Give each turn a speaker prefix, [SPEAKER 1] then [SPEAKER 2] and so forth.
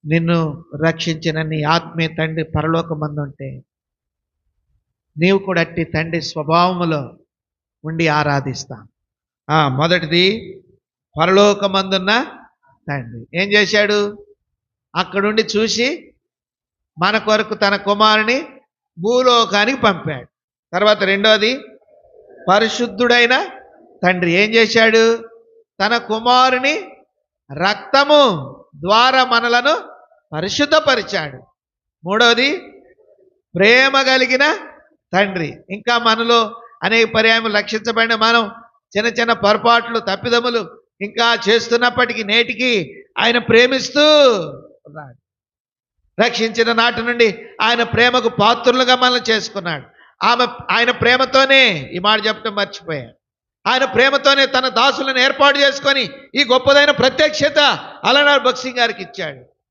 [SPEAKER 1] నిన్ను రక్షించిన నీ ఆత్మీయ తండ్రి పరలోకమందుంటే నీవు కూడా అట్టి తండ్రి స్వభావములో ఉండి ఆరాధిస్తాం. మొదటిది పరలోకమందున్న తండ్రి ఏం చేశాడు? అక్కడుండి చూసి మన కొరకు తన కుమారుని భూలోకానికి పంపాడు. తర్వాత రెండోది పరిశుద్ధుడైన తండ్రి ఏం చేశాడు? తన కుమారుని రక్తము ద్వారా మనలను పరిశుద్ధపరిచాడు. మూడవది ప్రేమ కలిగిన తండ్రి. ఇంకా మనలో అనేక పర్యాయములు రక్షించబడిన మనం చిన్న చిన్న పొరపాట్లు తప్పిదములు ఇంకా చేస్తున్నప్పటికీ నేటికి ఆయన ప్రేమిస్తూ ఉన్నాడు. రక్షించిన నాటి నుండి ఆయన ప్రేమకు పాత్రులుగా మనల్ని చేసుకున్నాడు. ఆయన ప్రేమతోనే ఈ మాట చెప్పడం మర్చిపోయాను. ఆయన ప్రేమతోనే తన దాసులను ఏర్పాటు చేసుకొని ఈ గొప్పదైన ప్రత్యక్షత అలనాడు భక్సింగ్ గారికి ఇచ్చాడు.